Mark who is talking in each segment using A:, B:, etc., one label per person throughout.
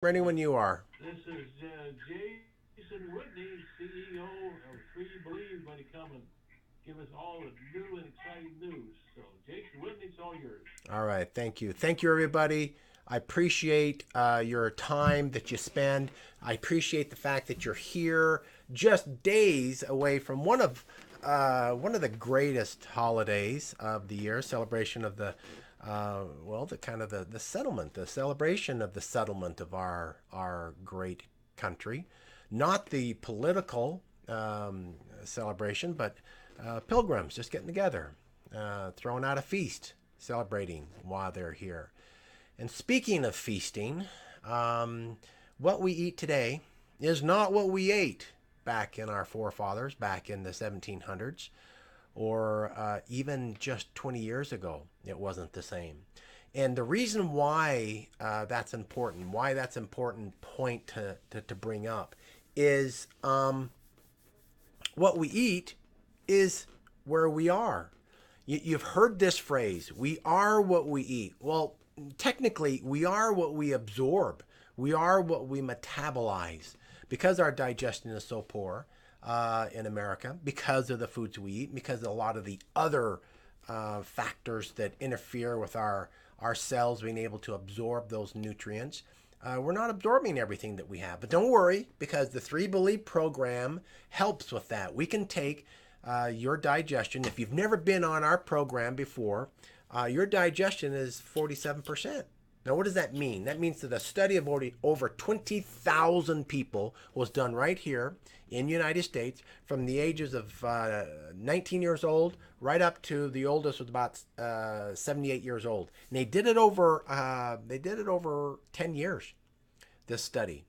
A: Ready when you are.
B: This is Jason Whitney, CEO of 3believe, going to come and give us all the new and exciting news. So, Jason Whitney, it's all yours.
A: All right. Thank you. Thank you, everybody. I appreciate your time that you spend. I appreciate the fact that you're here just days away from one of the greatest holidays of the year, celebration of the the kind of the settlement, the celebration of the settlement of our great country, not the political celebration, but pilgrims just getting together, throwing out a feast, celebrating while they're here. And speaking of feasting, what we eat today is not what we ate back in our forefathers, back in the 1700s, or even just 20 years ago. It wasn't the same. And the reason why why that's important point to bring up, is what we eat is where we are. You've heard this phrase, we are what we eat. Well, technically, we are what we absorb. We are what we metabolize. Because our digestion is so poor in America, because of the foods we eat, because of a lot of the other factors that interfere with our cells being able to absorb those nutrients, we're not absorbing everything that we have. But don't worry, because the 3believe program helps with that. We can take your digestion. If you've never been on our program before, your digestion is 47%. Now, what does that mean? That means that a study of over 20,000 people was done right here in the United States, from the ages of 19 years old right up to the oldest was about 78 years old. And they did it over 10 years. This study,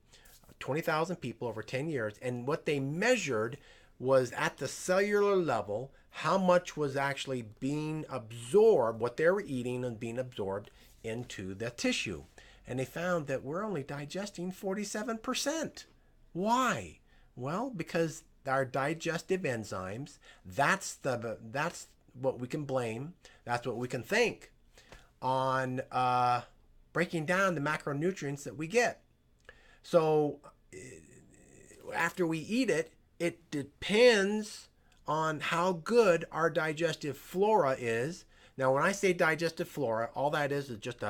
A: 20,000 people over 10 years, and what they measured was at the cellular level how much was actually being absorbed, what they were eating and being absorbed into the tissue. And they found that we're only digesting 47%. Why? Well, because our digestive enzymes, that's what we can blame, that's what we can thank on breaking down the macronutrients that we get. So after we eat it, it depends on how good our digestive flora is. Now, when I say digestive flora, all that is just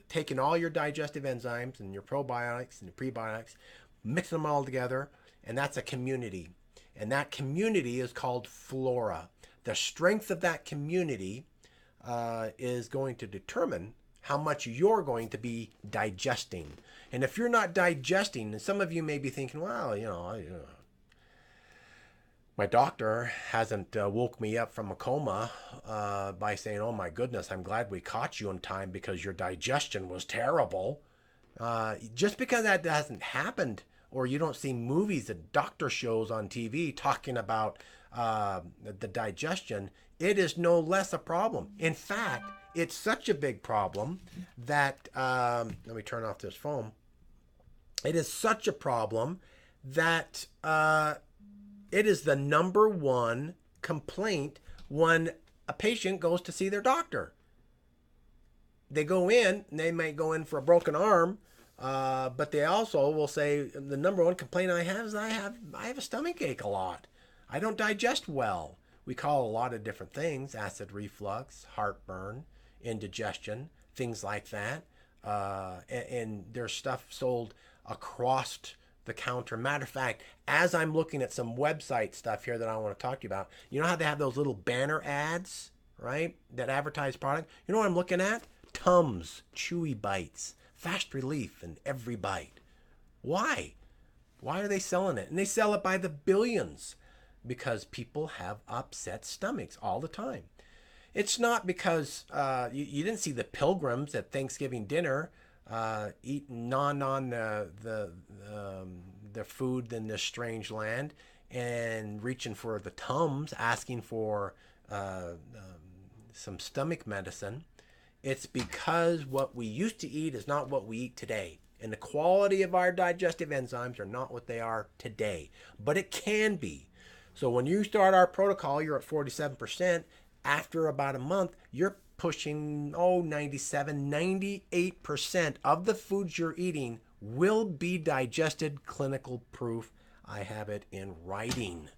A: taking all your digestive enzymes and your probiotics and your prebiotics, mixing them all together, and that's a community. And that community is called flora. The strength of that community is going to determine how much you're going to be digesting. And if you're not digesting, and some of you may be thinking, well, my doctor hasn't woke me up from a coma by saying, oh my goodness, I'm glad we caught you in time because your digestion was terrible. Just because that hasn't happened, or you don't see movies and doctor shows on TV talking about the digestion, it is no less a problem. In fact, it's such a big problem that, let me turn off this phone. It is such a problem that it is the number one complaint when a patient goes to see their doctor. They go in, and they might go in for a broken arm, but they also will say the number one complaint I have is I have a stomach ache a lot. I don't digest well. We call a lot of different things: acid reflux, heartburn, indigestion, things like that. And there's stuff sold across the counter. Matter of fact, as I'm looking at some website stuff here that I want to talk to you about, you know how they have those little banner ads, right? That advertise product. You know what I'm looking at? Tums, Chewy Bites, Fast Relief in every bite. Why? Why are they selling it? And they sell it by the billions because people have upset stomachs all the time. It's not because you didn't see the pilgrims at Thanksgiving dinner eating on the food in this strange land and reaching for the Tums, asking for some stomach medicine. It's because what we used to eat is not what we eat today. And the quality of our digestive enzymes are not what they are today. But it can be. So when you start our protocol, you're at 47%. After about a month, you're pushing 97, 98% of the foods you're eating will be digested, clinical proof. I have it in writing.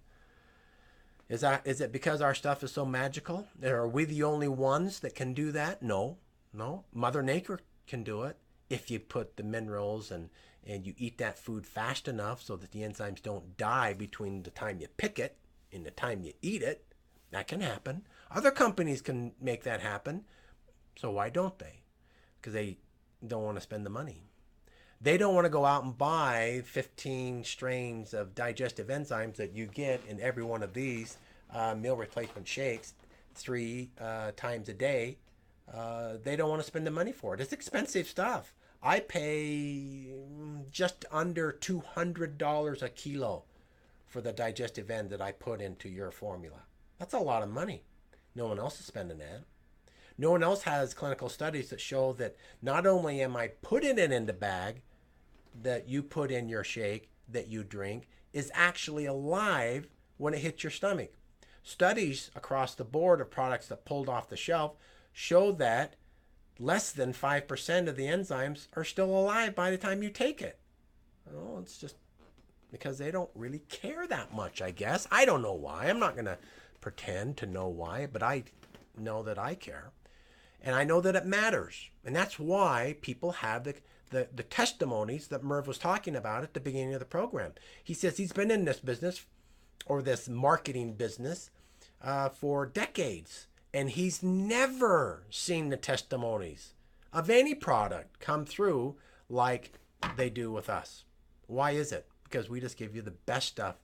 A: Is it because our stuff is so magical? Are we the only ones that can do that? No, no. Mother Nature can do it if you put the minerals and you eat that food fast enough so that the enzymes don't die between the time you pick it and the time you eat it. That can happen. Other companies can make that happen. So why don't they? Because they don't want to spend the money. They don't want to go out and buy 15 strains of digestive enzymes that you get in every one of these meal replacement shakes 3 times a day. They don't want to spend the money for it. It's expensive stuff. I pay just under $200 a kilo for the digestive end that I put into your formula. That's a lot of money. No one else is spending that. No one else has clinical studies that show that not only am I putting it in the bag that you put in your shake that you drink is actually alive when it hits your stomach. Studies across the board of products that pulled off the shelf show that less than 5% of the enzymes are still alive by the time you take it. Well, it's just because they don't really care that much, I guess. I don't know why. I'm not going to pretend to know why, but I know that I care. And I know that it matters. And that's why people have the testimonies that Merv was talking about at the beginning of the program. He says he's been in this business or this marketing business for decades. And he's never seen the testimonies of any product come through like they do with us. Why is it? Because we just give you the best stuff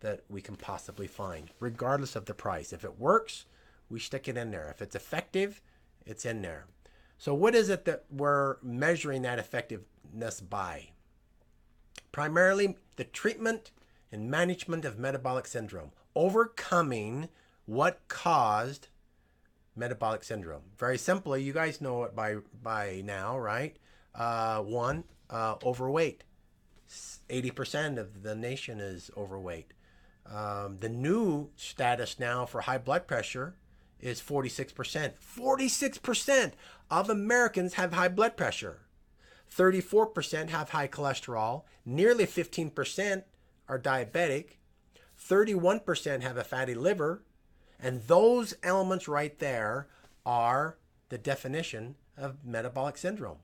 A: that we can possibly find, regardless of the price. If it works, we stick it in there. If it's effective, it's in there. So what is it that we're measuring that effectiveness by? Primarily the treatment and management of metabolic syndrome, overcoming what caused metabolic syndrome. Very simply, you guys know it by now, right? One, overweight. 80% of the nation is overweight. The new status now for high blood pressure is 46%. 46% of Americans have high blood pressure. 34% have high cholesterol. Nearly 15% are diabetic. 31% have a fatty liver. And those elements right there are the definition of metabolic syndrome.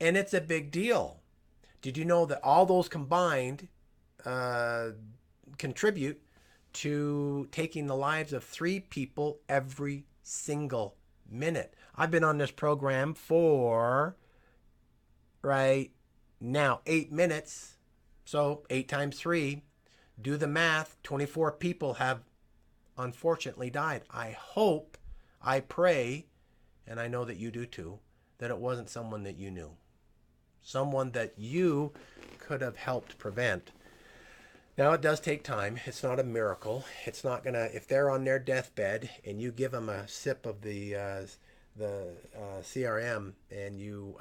A: And it's a big deal. Did you know that all those combined contribute to taking the lives of 3 people every single minute? I've been on this program for right now 8 minutes. So 8 times 3, do the math, 24 people have unfortunately died. I hope, I pray, and I know that you do too, that it wasn't someone that you knew. Someone that you could have helped prevent. Now, it does take time. It's not a miracle. It's not going to, if they're on their deathbed and you give them a sip of the CRM and you,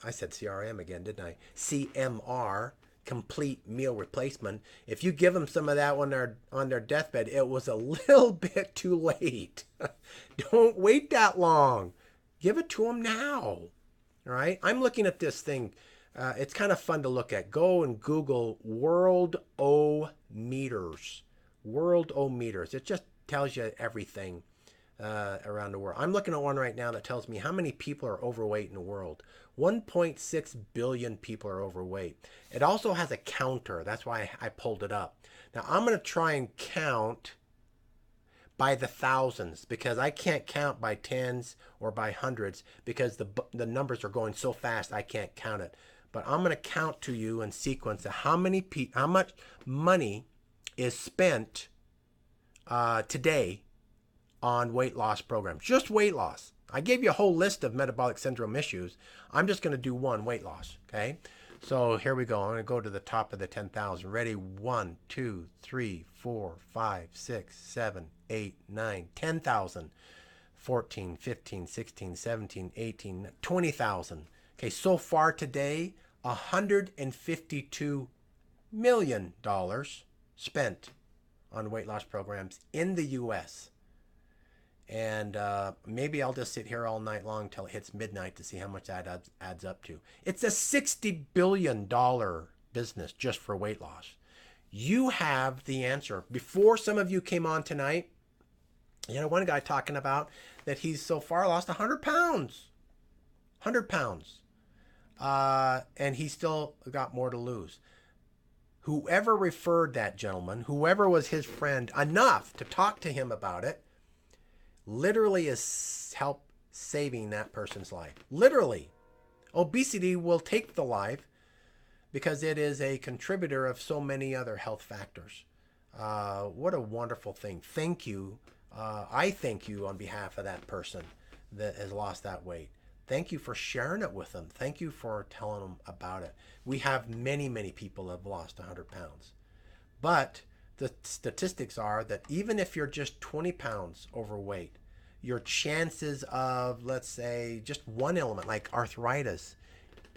A: I said CRM again, didn't I? CMR, complete meal replacement. If you give them some of that when they're on their deathbed, it was a little bit too late. Don't wait that long. Give it to them now. All right. I'm looking at this thing. It's kind of fun to look at. Go and Google World O Meters. World O Meters. It just tells you everything around the world. I'm looking at one right now that tells me how many people are overweight in the world. 1.6 billion people are overweight. It also has a counter. That's why I pulled it up. Now I'm going to try and count by the thousands because I can't count by tens or by hundreds because the numbers are going so fast I can't count it. But I'm going to count to you in sequence of how much money is spent today on weight loss programs. Just weight loss. I gave you a whole list of metabolic syndrome issues. I'm just going to do one, weight loss. Okay. So here we go. I'm going to go to the top of the 10,000. Ready? 1, 2, 3, 4, 5, 6, 7, 8, 9, 10,000. 14, 15, 16, 17, 18, 20,000. Okay, so far today, $152 million spent on weight loss programs in the U.S. And maybe I'll just sit here all night long till it hits midnight to see how much that adds up to. It's a $60 billion business just for weight loss. You have the answer. Before some of you came on tonight, one guy talking about that he's so far lost 100 pounds. 100 pounds. And he still got more to lose. Whoever referred that gentleman, whoever was his friend enough to talk to him about it, literally is help saving that person's life. Literally. Obesity will take the life because it is a contributor of so many other health factors. What a wonderful thing. Thank you. I thank you on behalf of that person that has lost that weight. Thank you for sharing it with them. Thank you for telling them about it. We have many, many people that have lost 100 pounds. But the statistics are that even if you're just 20 pounds overweight, your chances of, let's say, just one element like arthritis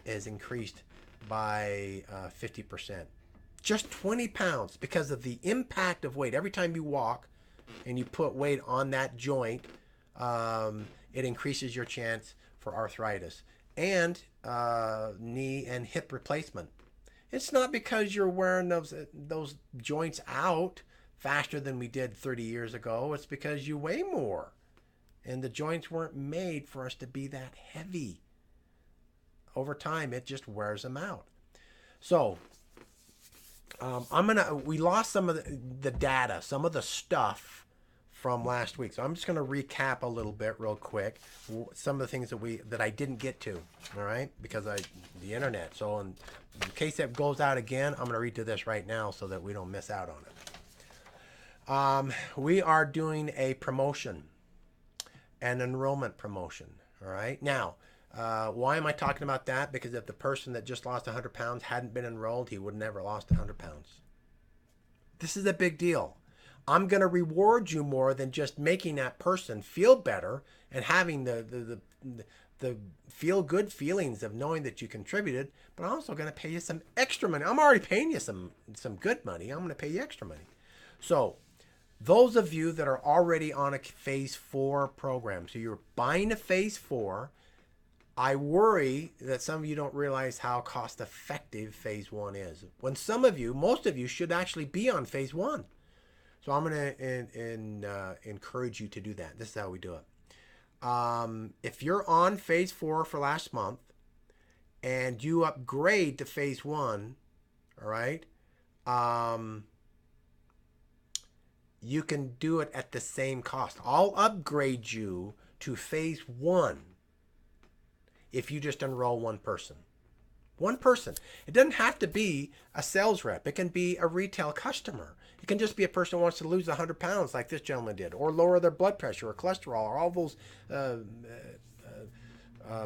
A: is increased by 50%. Just 20 pounds because of the impact of weight. Every time you walk and you put weight on that joint, it increases your chance for arthritis and knee and hip replacement. It's not because you're wearing those joints out faster than we did 30 years ago. It's because you weigh more. And the joints weren't made for us to be that heavy. Over time, it just wears them out. So, we lost some of the data, some of the stuff from last week. So I'm just going to recap a little bit real quick. Some of the things that I didn't get to, all right, because the internet. So in case that goes out again, I'm going to read to this right now so that we don't miss out on it. We are doing a promotion, an enrollment promotion, all right? Now, why am I talking about that? Because if the person that just lost 100 pounds hadn't been enrolled, he would have never lost 100 pounds. This is a big deal. I'm going to reward you more than just making that person feel better and having the feel good feelings of knowing that you contributed, but I'm also going to pay you some extra money. I'm already paying you some good money. I'm going to pay you extra money. So those of you that are already on a phase 4 program, so you're buying a phase 4, I worry that some of you don't realize how cost effective phase 1 is. When most of you should actually be on phase 1. So I'm going to encourage you to do that. This is how we do it. If you're on phase 4 for last month and you upgrade to phase 1, all right, you can do it at the same cost. I'll upgrade you to phase 1 if you just enroll one person. One person. It doesn't have to be a sales rep. It can be a retail customer. It can just be a person who wants to lose 100 pounds like this gentleman did, or lower their blood pressure or cholesterol or all those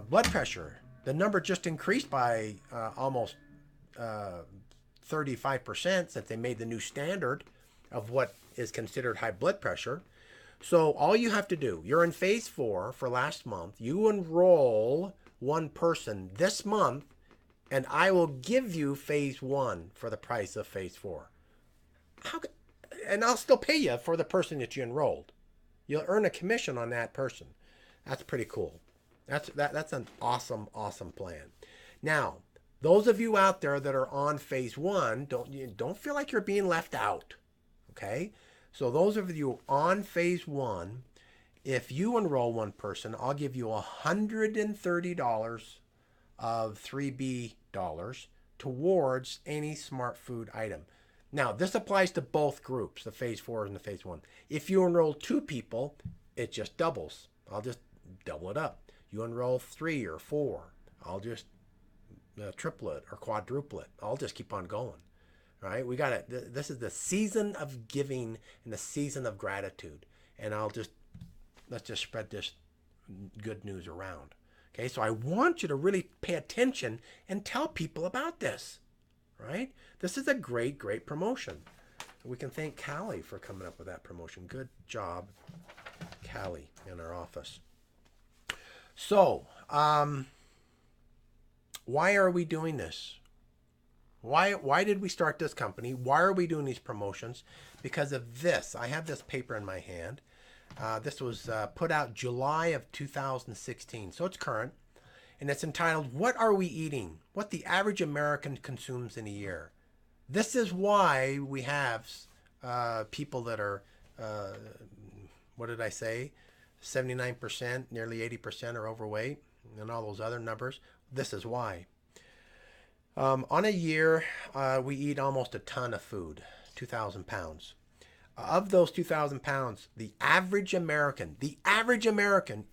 A: blood pressure. The number just increased by almost 35% since they made the new standard of what is considered high blood pressure. So all you have to do, you're in phase 4 for last month. You enroll one person this month, and I will give you phase 1 for the price of phase 4. And I'll still pay you for the person that you enrolled. You'll earn a commission on that person. That's pretty cool. That's an awesome plan. Now, those of you out there that are on phase 1, don't feel like you're being left out. Okay? So those of you on phase 1, if you enroll one person, I'll give you $130 of 3B dollars towards any smart food item. Now, this applies to both groups, the phase 4 and the phase 1. If you enroll 2 people, it just doubles. I'll just double it up. You enroll 3 or 4, I'll just triple it or quadruple it. I'll just keep on going. All right? This is the season of giving and the season of gratitude. And let's just spread this good news around. Okay, so I want you to really pay attention and tell people about this, right? This is a great promotion. We can thank Callie for coming up with that promotion. Good job, Callie, in our office. So, why are we doing this? Why did we start this company? Why are we doing these promotions? Because of this. I have this paper in my hand. This was put out July of 2016, so it's current. And it's entitled, What Are We Eating? What the Average American Consumes in a Year. This is why we have people that are, uh, what did I say? 79%, nearly 80% are overweight, and all those other numbers. This is why. On a year, we eat almost a ton of food, 2,000 pounds. Of those 2,000 pounds, the average American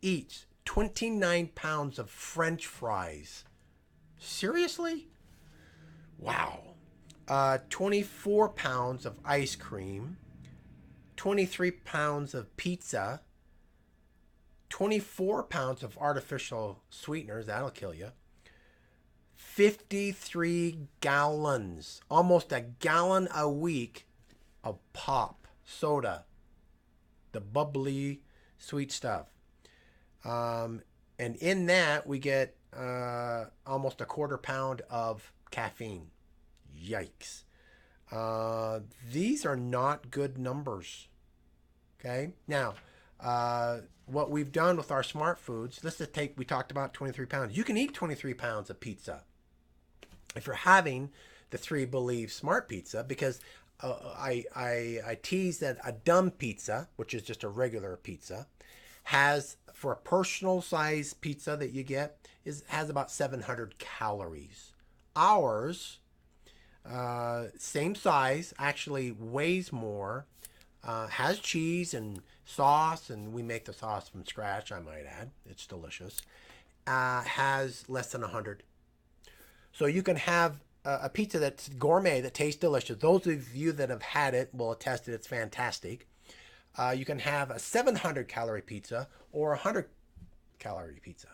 A: eats 29 pounds of French fries. Seriously? Wow. 24 pounds of ice cream, 23 pounds of pizza, 24 pounds of artificial sweeteners, that'll kill you, 53 gallons, almost a gallon a week of pop, soda, the bubbly, sweet stuff. And in that, we get almost a quarter pound of caffeine. Yikes. These are not good numbers. Okay. Now, what we've done with our smart foods, let's just take, we talked about 23 pounds. You can eat 23 pounds of pizza if you're having the 3believe smart pizza, because I tease that a dumb pizza, which is just a regular pizza, has, for a personal size pizza that you get, has about 700 calories. Ours, same size, actually weighs more, has cheese and sauce, and we make the sauce from scratch, I might add. It's delicious. Has less than 100. So you can have a pizza that's gourmet, that tastes delicious. Those of you that have had it will attest that it's fantastic. You can have a 700 calorie pizza or a 100 calorie pizza.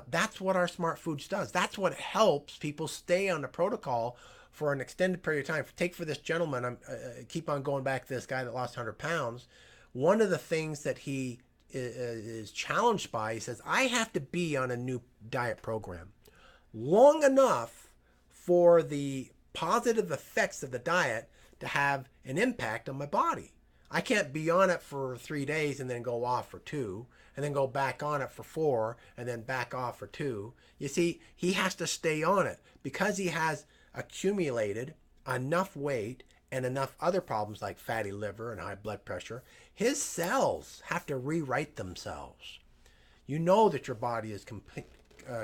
A: That's what our smart foods does. That's what helps people stay on the protocol for an extended period of time. Take for this gentleman, I keep on going back to this guy that lost 100 pounds. One of the things that he is challenged by, he says, I have to be on a new diet program long enough for the positive effects of the diet to have an impact on my body. I can't be on it for 3 days and then go off for 2, and then go back on it for 4, and then back off for 2. You see, he has to stay on it because he has accumulated enough weight and enough other problems like fatty liver and high blood pressure. His cells have to rewrite themselves. You know that your body is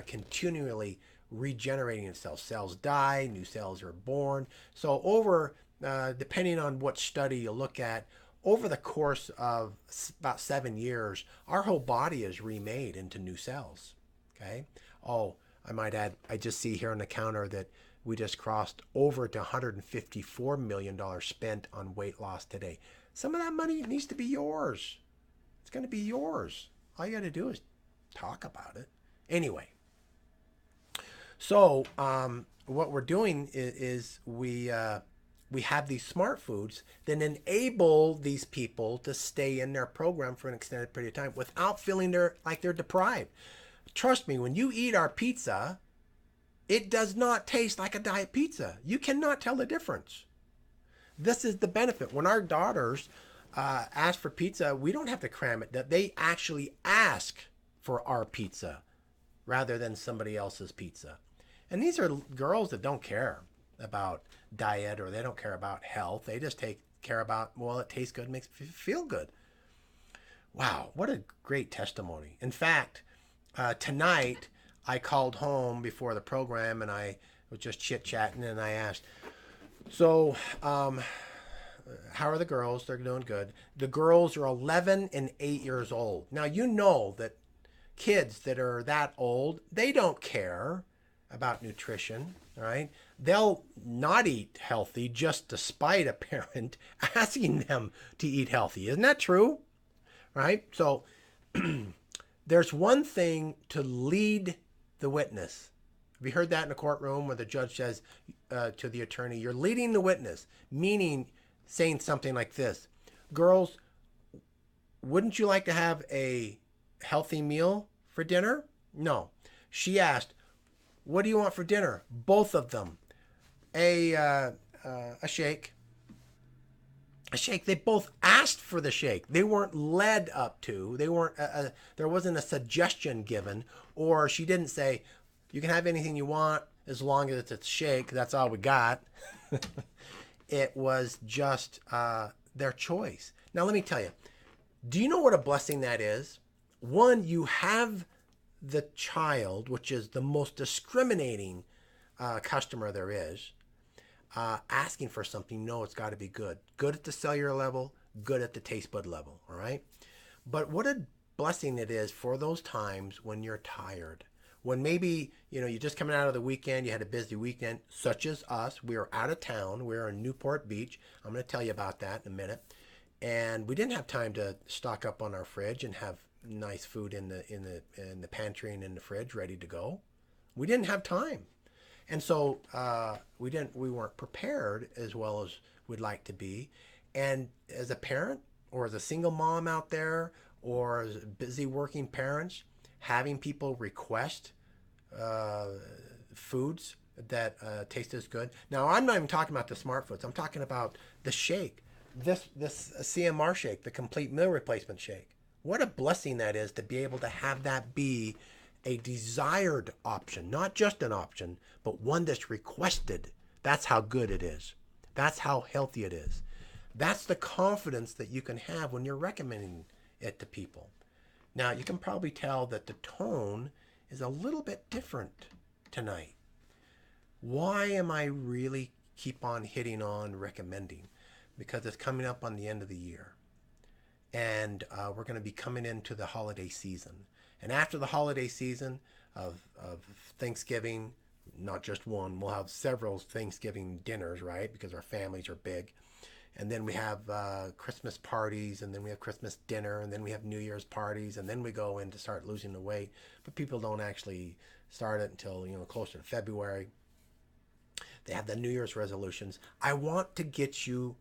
A: continually regenerating itself. Cells die, new cells are born. So over, depending on what study you look at, over the course of about 7 years, our whole body is remade into new cells. Okay. Oh, I might add, I just see here on the counter that we just crossed over to $154 million spent on weight loss today. Some of that money needs to be yours. It's going to be yours. All you got to do is talk about it. Anyway, so what we're doing is we have these smart foods that enable these people to stay in their program for an extended period of time without feeling like they're deprived. Trust me, when you eat our pizza, it does not taste like a diet pizza. You cannot tell the difference. This is the benefit. When our daughters ask for pizza, we don't have to cram it. That they actually ask for our pizza rather than somebody else's pizza. And these are girls that don't care about diet, or they don't care about health. They just care about, well, it tastes good, makes me feel good. Wow, what a great testimony. In fact, tonight I called home before the program and I was just chit-chatting, and I asked, so how are the girls? They're doing good. The girls are 11 and 8 years old. Now, you know that kids that are that old, they don't care about nutrition, right? They'll not eat healthy just despite a parent asking them to eat healthy. Isn't that true? Right? So there's one thing to lead the witness. Have you heard that in a courtroom where the judge says to the attorney, you're leading the witness, meaning saying something like this: girls, wouldn't you like to have a healthy meal for dinner? No. She asked, what do you want for dinner? Both of them. A shake. a shake. They both asked for the shake. They weren't led up to. They weren't. There wasn't a suggestion given, or she didn't say, "You can have anything you want as long as it's a shake." That's all we got. It was just their choice. Now let me tell you. Do you know what a blessing that is? One, you have the child, which is the most discriminating customer there is, asking for something. No, it's got to be good. Good at the cellular level, good at the taste bud level. All right. But what a blessing it is for those times when you're tired. When maybe, you're just coming out of the weekend, you had a busy weekend, such as us. We were out of town. We were in Newport Beach. I'm going to tell you about that in a minute. And we didn't have time to stock up on our fridge and have nice food in the pantry and in the fridge ready to go. We didn't have time. And so we weren't prepared as well as we'd like to be. And as a parent or as a single mom out there or as busy working parents, having people request foods that taste as good. Now, I'm not even talking about the smart foods. I'm talking about the shake. This CMR shake, the complete meal replacement shake. What a blessing that is to be able to have that be a desired option, not just an option, but one that's requested. That's how good it is. That's how healthy it is. That's the confidence that you can have when you're recommending it to people. Now, you can probably tell that the tone is a little bit different tonight. Why am I really keep on hitting on recommending? Because it's coming up on the end of the year. And we're going to be coming into the holiday season. And after the holiday season of Thanksgiving, not just one, we'll have several Thanksgiving dinners, right? Because our families are big. And then we have Christmas parties, and then we have Christmas dinner, and then we have New Year's parties, and then we go in to start losing the weight. But people don't actually start it until, closer to February. They have the New Year's resolutions. I want to get you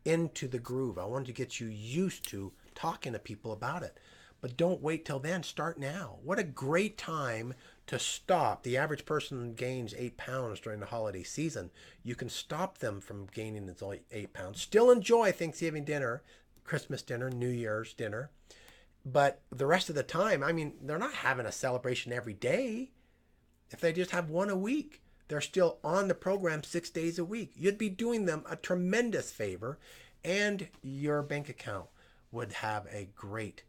A: into the groove. I want to get you used to talking to people about it. But don't wait till then. Start now. What a great time to stop. The average person gains 8 pounds during the holiday season. You can stop them from gaining those 8 pounds. Still enjoy Thanksgiving dinner, Christmas dinner, New Year's dinner. But the rest of the time, they're not having a celebration every day. If they just have one a week, they're still on the program 6 days a week. You'd be doing them a tremendous favor, and your bank account would have a great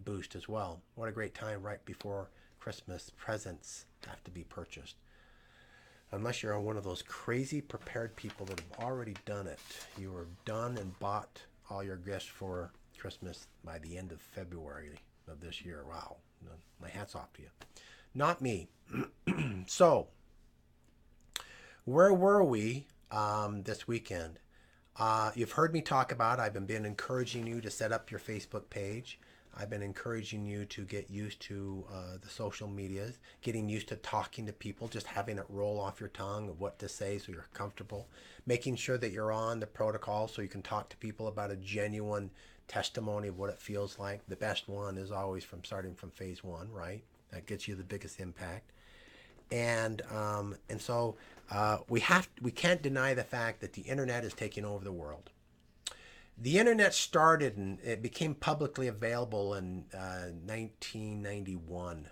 A: boost as well. What a great time right before Christmas presents have to be purchased. Unless you're one of those crazy prepared people that have already done it. You are done and bought all your gifts for Christmas by the end of February of this year. Wow. My hat's off to you. Not me. So, where were we this weekend? You've heard me talk about, I've been encouraging you to set up your Facebook page. I've been encouraging you to get used to the social medias, getting used to talking to people, just having it roll off your tongue of what to say so you're comfortable, making sure that you're on the protocol so you can talk to people about a genuine testimony of what it feels like. The best one is always from starting from phase one, right? That gets you the biggest impact. And so we can't deny the fact that the internet is taking over the world. The internet started and it became publicly available in 1991.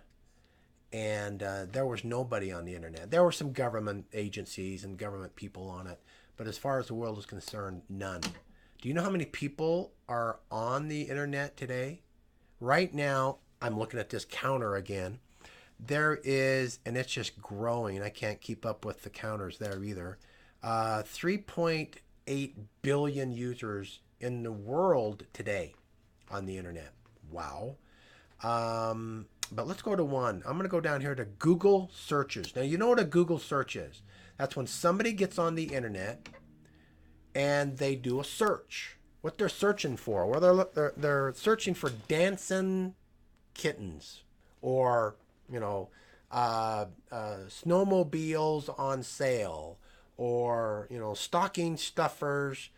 A: And there was nobody on the internet. There were some government agencies and government people on it. But as far as the world is concerned, none. Do you know how many people are on the internet today? Right now, I'm looking at this counter again. There is, and it's just growing. I can't keep up with the counters there either. 3.8 billion users in the world today on the internet. Wow. But let's go to one. I'm going to go down here to Google searches. Now, you know what a Google search is. That's when somebody gets on the internet and they do a search. What they're searching for. Well, they're searching for dancing kittens or, snowmobiles on sale or, stocking stuffers,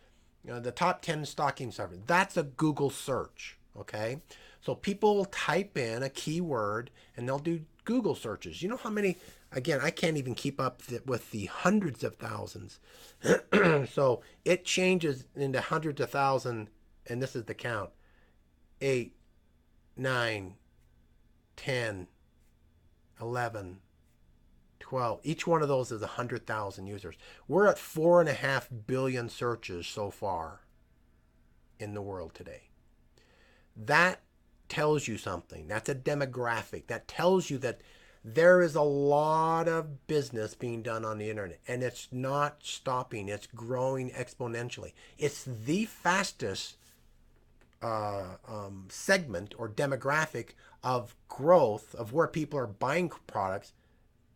A: the top 10 stocking stuffers. That's a Google search, okay? So people type in a keyword and they'll do Google searches. You know how many, Again, I can't even keep up with the hundreds of thousands. So it changes into hundreds of thousands, and this is the count: 8, 9, 10, 11, 12. Each one of those is 100,000 users. We're at 4.5 billion searches so far in the world today. That tells you something. That's a demographic. That tells you that there is a lot of business being done on the internet, and it's not stopping. It's growing exponentially. It's the fastest segment or demographic of growth of where people are buying products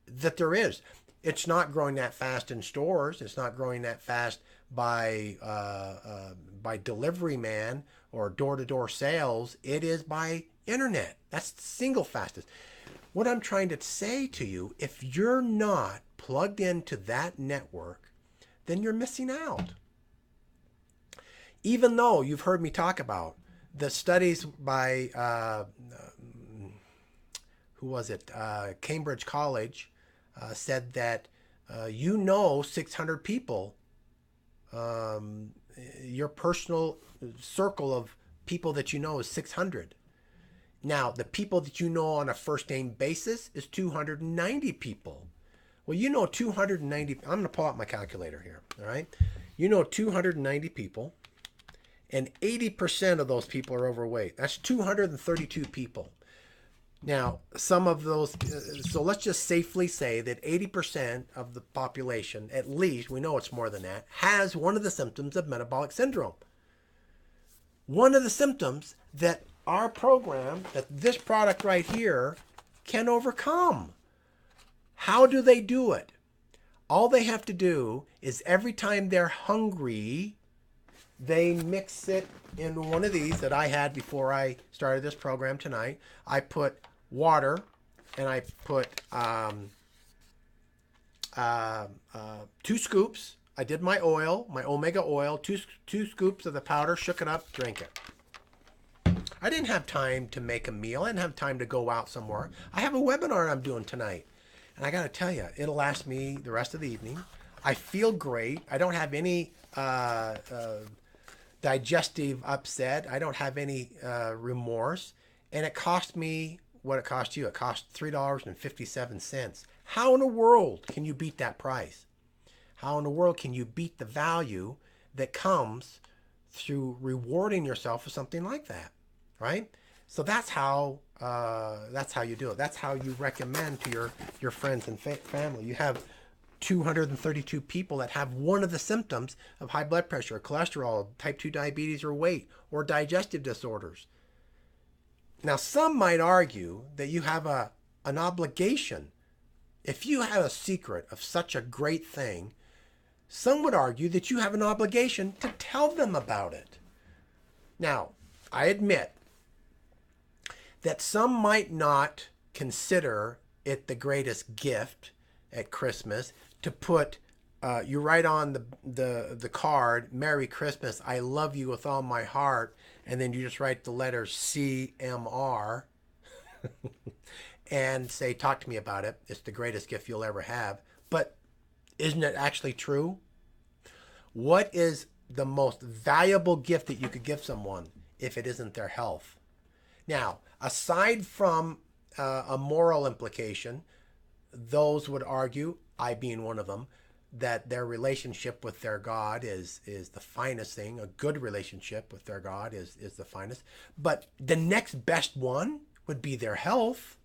A: that there is. It's not growing that fast in stores. It's not growing that fast by delivery man or door-to-door sales. It is by internet. That's the single fastest. What I'm trying to say to you, if you're not plugged into that network, then you're missing out. Even though you've heard me talk about the studies by, who was it? Cambridge College said that 600 people, your personal circle of people that you know is 600. Now, the people that you know on a first name basis is 290 people. Well, 290, I'm going to pull out my calculator here, all right? 290 people, and 80% of those people are overweight. That's 232 people. Now, some of those, so let's just safely say that 80% of the population, at least, we know it's more than that, has one of the symptoms of metabolic syndrome. One of the symptoms that our program, that this product right here, can overcome. How do they do it? All they have to do is every time they're hungry, they mix it in one of these that I had before I started this program tonight. I put water and I put 2 scoops. I did my oil, my omega oil, two scoops of the powder, shook it up, drank it. I didn't have time to make a meal. I didn't have time to go out somewhere. I have a webinar I'm doing tonight. And I got to tell you, it'll last me the rest of the evening. I feel great. I don't have any digestive upset. I don't have any remorse. And it cost me what it cost you. It cost $3.57. How in the world can you beat that price? How in the world can you beat the value that comes through rewarding yourself for something like that? Right? So that's how you do it. That's how you recommend to your friends and family. You have 232 people that have one of the symptoms of high blood pressure, cholesterol, type 2 diabetes, or weight, or digestive disorders. Now, some might argue that you have an obligation. If you have a secret of such a great thing, some would argue that you have an obligation to tell them about it. Now, I admit that some might not consider it the greatest gift at Christmas to put, you write on the card, Merry Christmas, I love you with all my heart, and then you just write the letter CMR and say, talk to me about it. It's the greatest gift you'll ever have. But isn't it actually true? What is the most valuable gift that you could give someone if it isn't their health? Now, aside from a moral implication, those would argue, I being one of them, that their relationship with their God is the finest thing. A good relationship with their God is the finest. But the next best one would be their health.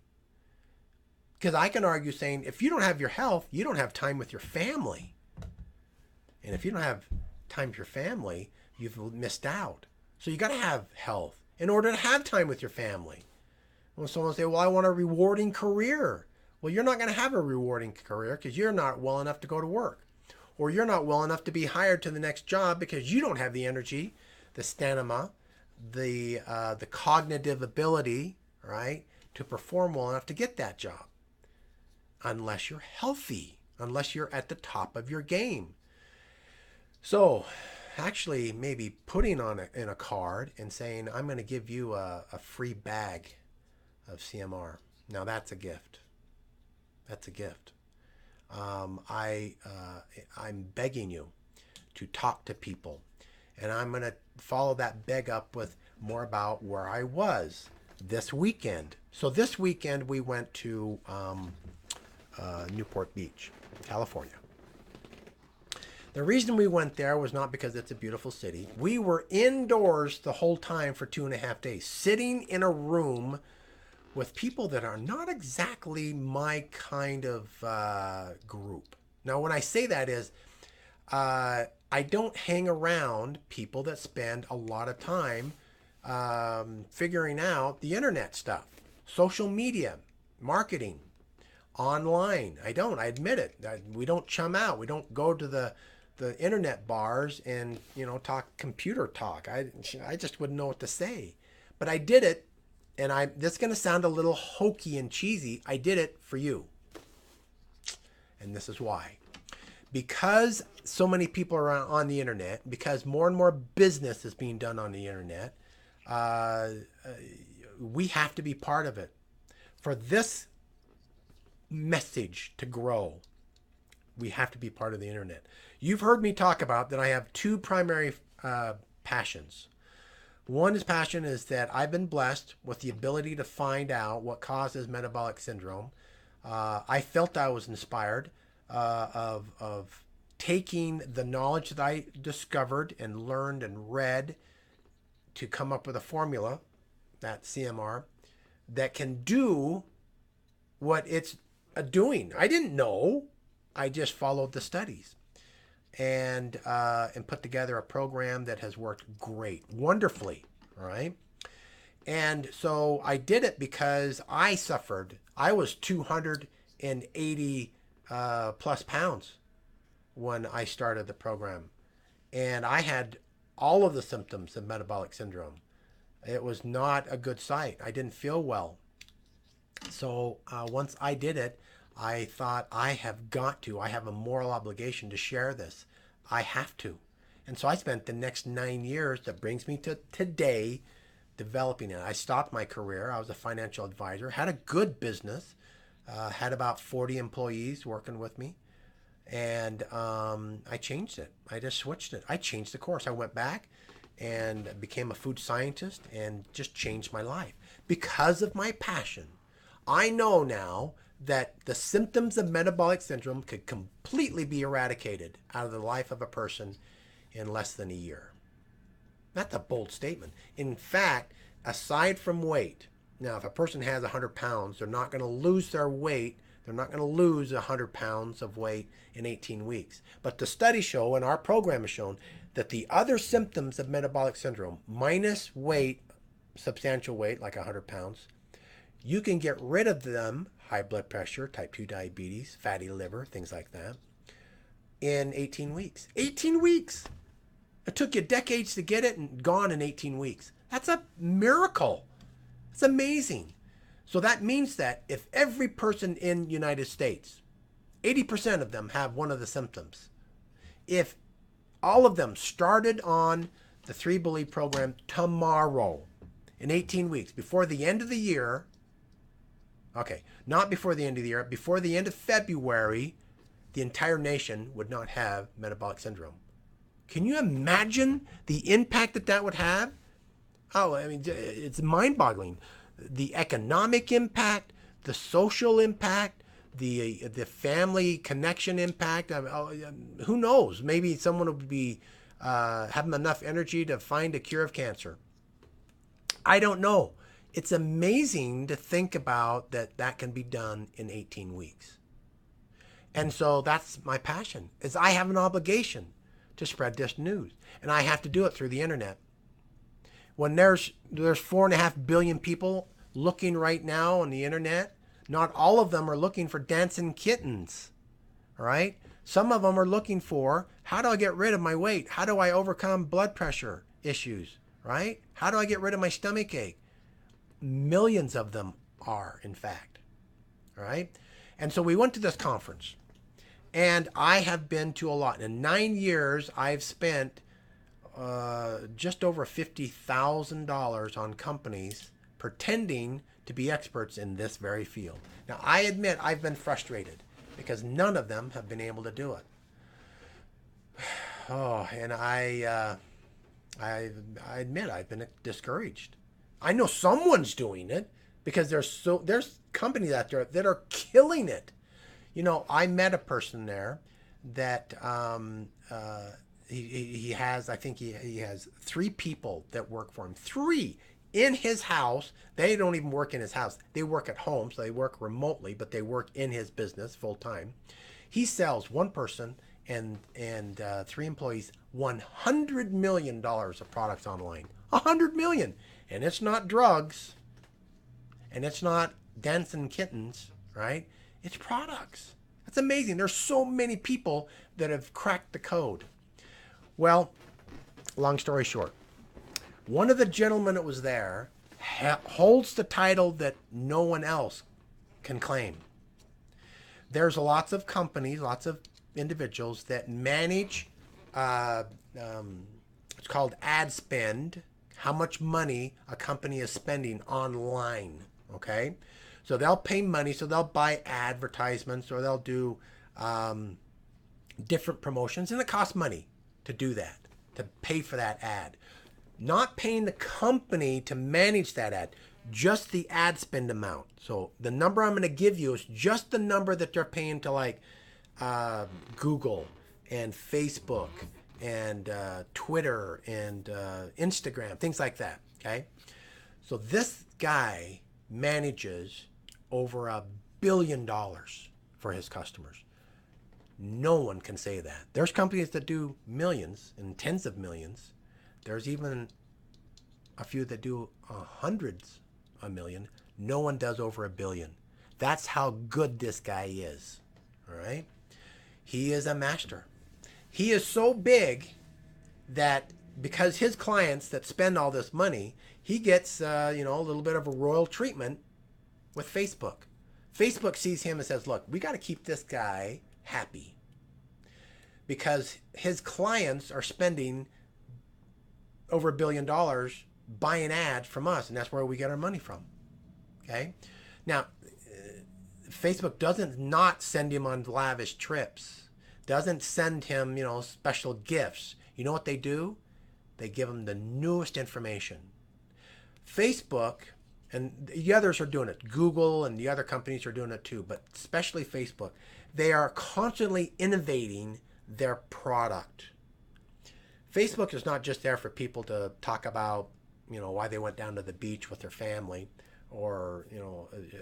A: Because I can argue saying, if you don't have your health, you don't have time with your family. And if you don't have time with your family, you've missed out. So you got to have health in order to have time with your family. When someone say, well, I want a rewarding career. Well, you're not going to have a rewarding career because you're not well enough to go to work. Or you're not well enough to be hired to the next job because you don't have the energy, the stamina, the cognitive ability, right, to perform well enough to get that job. Unless you're healthy, unless you're at the top of your game. So actually maybe putting on in a card and saying, I'm going to give you a free bag of CMR. Now that's a gift. That's a gift. I'm begging you to talk to people. And I'm going to follow that beg up with more about where I was this weekend. So this weekend we went to Newport Beach, California. The reason we went there was not because it's a beautiful city. We were indoors the whole time for 2.5 days, sitting in a room with people that are not exactly my kind of group. Now, when I say that is, I don't hang around people that spend a lot of time figuring out the internet stuff, social media, marketing, online. I don't. I admit it. We don't chum out. We don't go to the internet bars and talk computer talk. I just wouldn't know what to say, but I did it, and this is going to sound a little hokey and cheesy. I did it for you, and this is why. Because so many people are on the internet, because more and more business is being done on the internet, we have to be part of it. For this message to grow, we have to be part of the internet. You've heard me talk about that I have two primary passions. One passion is that I've been blessed with the ability to find out what causes metabolic syndrome. I felt I was inspired of taking the knowledge that I discovered and learned and read to come up with a formula, that CMR, that can do what it's doing. I didn't know. I just followed the studies and put together a program that has worked great, wonderfully. All right. And so I did it because I suffered. I was 280 plus pounds when I started the program. And I had all of the symptoms of metabolic syndrome. It was not a good sight. I didn't feel well. So once I did it, I thought I have a moral obligation to share this. I have to. And so I spent the next 9 years that brings me to today developing it. I stopped my career. I was a financial advisor, had a good business, had about 40 employees working with me. And I changed it. I just switched it. I changed the course. I went back and became a food scientist and just changed my life. Because of my passion, I know now that the symptoms of metabolic syndrome could completely be eradicated out of the life of a person in less than a year. That's a bold statement. In fact, aside from weight, now if a person has 100 pounds, they're not going to lose their weight. They're not going to lose 100 pounds of weight in 18 weeks. But the studies show, and our program has shown, that the other symptoms of metabolic syndrome, minus weight, substantial weight, like 100 pounds, you can get rid of them, high blood pressure, type 2 diabetes, fatty liver, things like that, in 18 weeks. 18 weeks! It took you decades to get it and gone in 18 weeks. That's a miracle. It's amazing. So that means that if every person in the United States, 80% of them have one of the symptoms, if all of them started on the 3believe program tomorrow in 18 weeks, before the end of the year, okay, not before the end of the year, before the end of February, the entire nation would not have metabolic syndrome. Can you imagine the impact that would have? Oh, I mean, it's mind-boggling. The economic impact, the social impact, the family connection impact. Who knows? Maybe someone would be having enough energy to find a cure of cancer. I don't know. It's amazing to think about that can be done in 18 weeks. And so that's my passion, is I have an obligation to spread this news. And I have to do it through the internet. When there's 4.5 billion people looking right now on the internet, not all of them are looking for dancing kittens. All right? Some of them are looking for, how do I get rid of my weight? How do I overcome blood pressure issues? Right? How do I get rid of my stomach ache? Millions of them are, in fact. All right? And so we went to this conference. And I have been to a lot. In 9 years, I've spent just over $50,000 on companies pretending to be experts in this very field. Now, I admit I've been frustrated. because none of them have been able to do it. Oh, and I admit I've been discouraged. I know someone's doing it because there's companies out there that are killing it. You know, I met a person there that he has, I think he has 3 people that work for him. 3 in his house. They don't even work in his house. They work at home, so they work remotely, but they work in his business full time. He sells one person and 3 employees $100 million of products online. $100 million, and it's not drugs, and it's not dancing kittens, right? It's products. That's amazing. There's so many people that have cracked the code. Well, long story short, one of the gentlemen that was there holds the title that no one else can claim. There's lots of companies, lots of individuals that manage, it's called ad spend, how much money a company is spending online, okay? So they'll pay money, so they'll buy advertisements or they'll do different promotions, and it costs money to do that, to pay for that ad. Not paying the company to manage that ad, just the ad spend amount. So the number I'm going to give you is just the number that they're paying to, like, Google and Facebook and Twitter and Instagram, things like that, okay? So this guy manages over $1 billion for his customers. No one can say that. There's companies that do millions and tens of millions. There's even a few that do hundreds of million. No one does over $1 billion. That's how good this guy is. All right? He is a master. He is so big that because his clients that spend all this money, he gets a little bit of a royal treatment with Facebook. Facebook sees him and says, look, we got to keep this guy happy because his clients are spending over $1 billion buying ads from us, and that's where we get our money from. Okay? Now, Facebook doesn't not send him on lavish trips, doesn't send him, special gifts. You know what they do? They give him the newest information. Facebook, and the others are doing it. Google and the other companies are doing it too, but especially Facebook. They are constantly innovating their product. Facebook is not just there for people to talk about, why they went down to the beach with their family, or,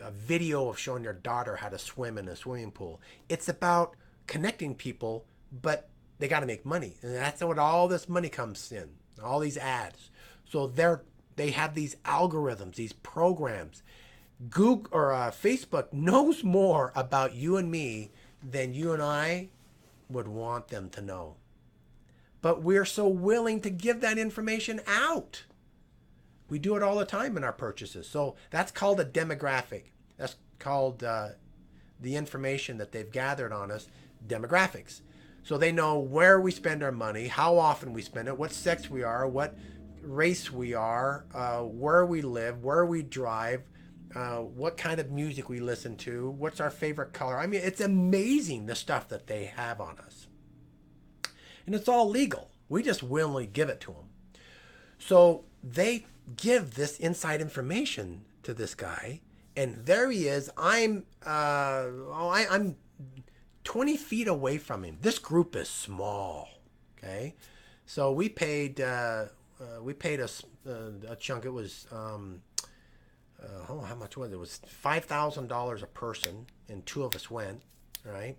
A: a video of showing their daughter how to swim in a swimming pool. It's about connecting people, but they got to make money. And that's what all this money comes in, all these ads. So they have these algorithms, these programs. Google or Facebook knows more about you and me than you and I would want them to know. But we're so willing to give that information out. We do it all the time in our purchases. So that's called a demographic. That's called the information that they've gathered on us, demographics. So they know where we spend our money, how often we spend it, what sex we are, what race we are, where we live, where we drive, what kind of music we listen to, what's our favorite color. I mean, it's amazing the stuff that they have on us. And it's all legal. We just willingly give it to them. So they give this inside information to this guy, and there he is. I'm 20 feet away from him. This group is small. Okay, so we paid a chunk. It was how much was it? It was $5,000 a person, and 2 of us went. Right.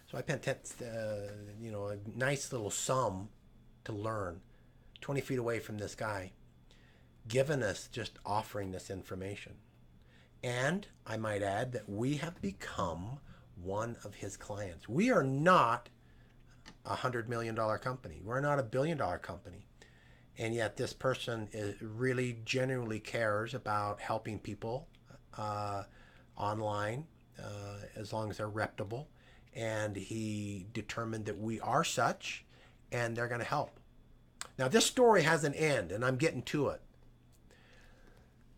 A: So I spent a nice little sum to learn, 20 feet away from this guy, giving us, just offering this information. And I might add that we have become one of his clients. We are not $100 million company. We're not $1 billion company. And yet this person really genuinely cares about helping people online, as long as they're reputable. And he determined that we are such, and they're going to help. Now, this story has an end, and I'm getting to it.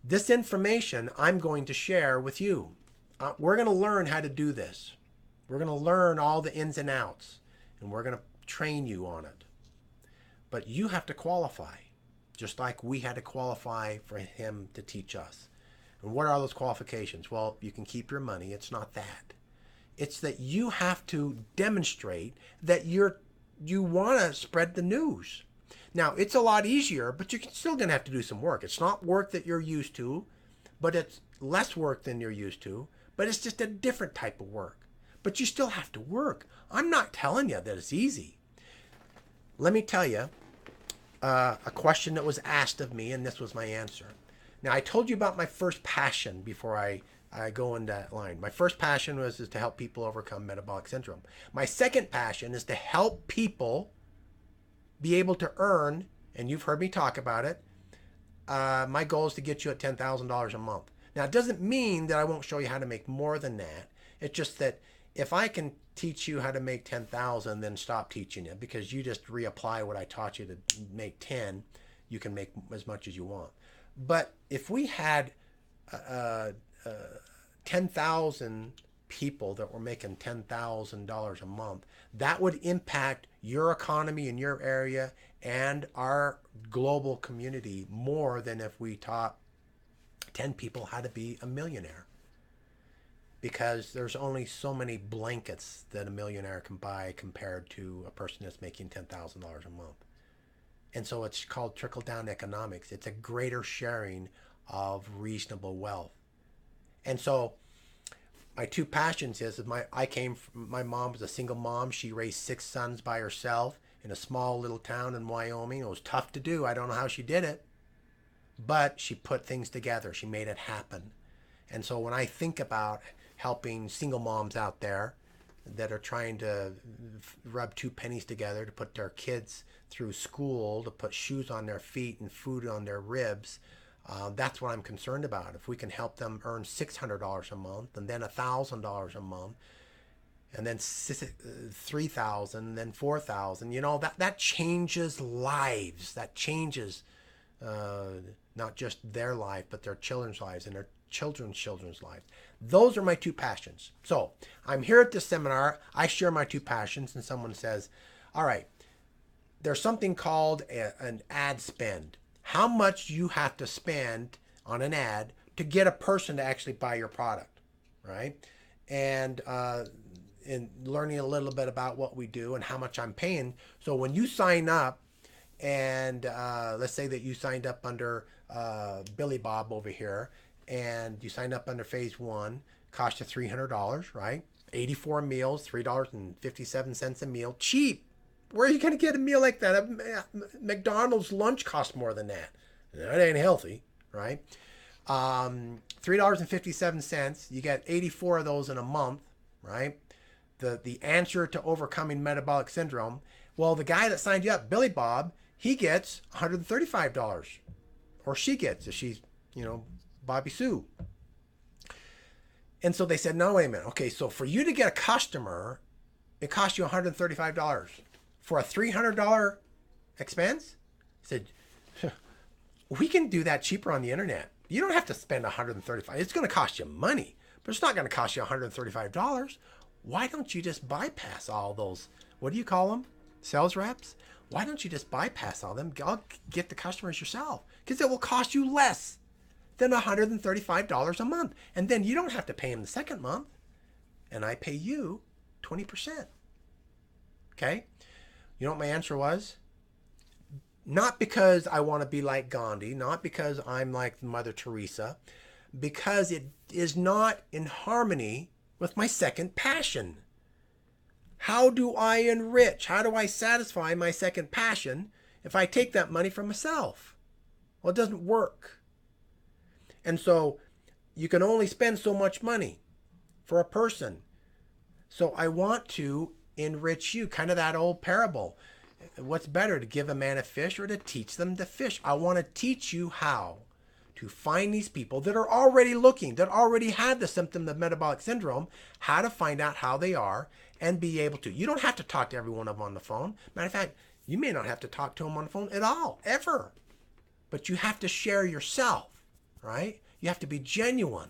A: This information I'm going to share with you. We're going to learn how to do this. We're going to learn all the ins and outs, and we're going to train you on it. But you have to qualify, just like we had to qualify for him to teach us. And what are those qualifications? Well, you can keep your money. It's not that. It's that you have to demonstrate that you want to spread the news. Now, it's a lot easier, but you're still going to have to do some work. It's not work that you're used to, but it's less work than you're used to, but it's just a different type of work. But you still have to work. I'm not telling you that it's easy. Let me tell you a question that was asked of me, and this was my answer. Now, I told you about my first passion before I go in that line. My first passion was to help people overcome metabolic syndrome. My second passion is to help people be able to earn, and you've heard me talk about it, my goal is to get you at $10,000 a month. Now, it doesn't mean that I won't show you how to make more than that. It's just that if I can teach you how to make 10,000, then stop teaching you, because you just reapply what I taught you to make 10, you can make as much as you want. But if we had 10,000 people that were making $10,000 a month, that would impact your economy in your area and our global community more than if we taught 10 people how to be a millionaire. Because there's only so many blankets that a millionaire can buy compared to a person that's making $10,000 a month. And so it's called trickle-down economics. It's a greater sharing of reasonable wealth. And so my two passions is my mom was a single mom. She raised 6 sons by herself in a small little town in Wyoming. It was tough to do. I don't know how she did it, but she put things together. She made it happen. And so when I think about helping single moms out there that are trying to rub 2 pennies together to put their kids through school, to put shoes on their feet and food on their ribs, that's what I'm concerned about. If we can help them earn $600 a month, and then $1,000 a month, and then $3,000, then $4,000, that changes lives. That changes not just their life, but their children's lives and their children's lives. Those are my two passions. So I'm here at this seminar. I share my two passions, and someone says, all right, there's something called an ad spend. How much you have to spend on an ad to get a person to actually buy your product, right? And in learning a little bit about what we do and how much I'm paying. So when you sign up, and let's say that you signed up under Billy Bob over here, and you signed up under phase 1, cost you $300, right? 84 meals, $3.57 a meal, cheap. Where are you going to get a meal like that? McDonald's lunch costs more than that. That ain't healthy, right? $3.57. You get 84 of those in a month, right? The answer to overcoming metabolic syndrome. Well, the guy that signed you up, Billy Bob, he gets $135, or she gets, if she's, Bobby Sue. And so they said, no, wait a minute. Okay, so for you to get a customer, it costs you $135 for a $300 expense. I said, we can do that cheaper on the internet. You don't have to spend $135. It's going to cost you money, but it's not going to cost you $135. Why don't you just bypass all those, what do you call them? Sales reps? Why don't you just bypass all them? I'll get the customers yourself, because it will cost you less than $135 a month. And then you don't have to pay them the second month. And I pay you 20%. Okay? You know what my answer was? Not because I want to be like Gandhi, not because I'm like Mother Teresa, because it is not in harmony with my second passion. How do I enrich? How do I satisfy my second passion if I take that money from myself? Well, it doesn't work. And so you can only spend so much money for a person. So I want to enrich you, kind of that old parable. What's better, to give a man a fish or to teach them to fish? I want to teach you how to find these people that are already looking, that already have the symptom of metabolic syndrome, how to find out how they are and be able to. You don't have to talk to every one of them on the phone. Matter of fact, you may not have to talk to them on the phone at all, ever. But you have to share yourself, right? You have to be genuine.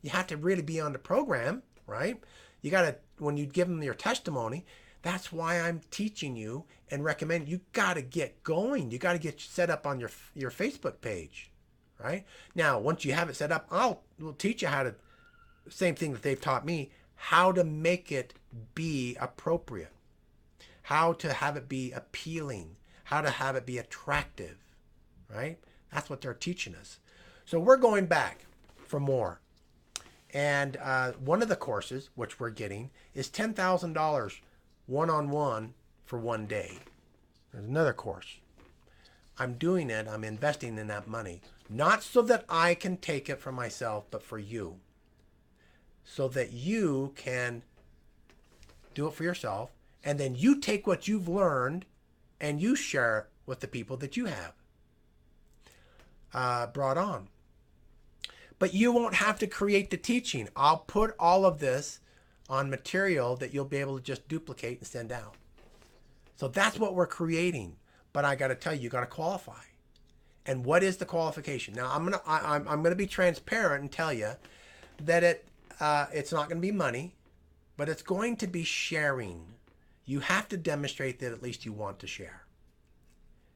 A: You have to really be on the program, right? You got to you give them your testimony, that's why I'm teaching you and recommend you got to get going. You got to get set up on your Facebook page, right? Now, once you have it set up, we'll teach you how to, same thing that they've taught me, how to make it be appropriate, how to have it be appealing, how to have it be attractive, right? That's what they're teaching us. So we're going back for more. And one of the courses, which we're getting, is $10,000 one-on-one for one day. There's another course. I'm doing it. I'm investing in that money. Not so that I can take it for myself, but for you. So that you can do it for yourself. And then you take what you've learned and you share it with the people that you have brought on. But you won't have to create the teaching. I'll put all of this on material that you'll be able to just duplicate and send out. So that's what we're creating. But I got to tell you, you got to qualify. And what is the qualification? Now I'm gonna be transparent and tell you that it's not going to be money, but it's going to be sharing. You have to demonstrate that at least you want to share.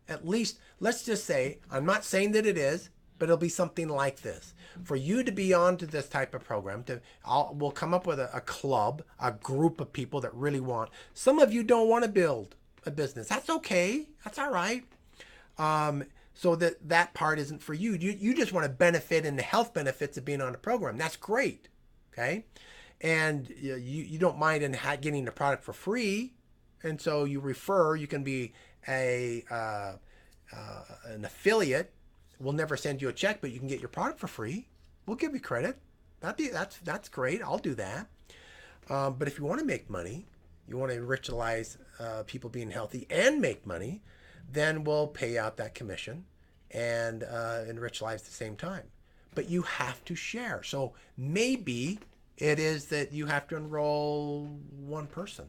A: At least, let's just say, I'm not saying that it is, but it'll be something like this. For you to be onto this type of program, we'll come up with a club, a group of people that really want. Some of you don't want to build a business. That's okay. That's all right. So that part isn't for you. You just want to benefit in the health benefits of being on a program. That's great. Okay. And you don't mind in getting the product for free. And so you refer, you can be an affiliate. We'll never send you a check, but you can get your product for free. We'll give you credit. That's great. I'll do that. But if you want to make money, you want to ritualize people being healthy and make money, then we'll pay out that commission and enrich lives at the same time. But you have to share. So maybe it is that you have to enroll one person.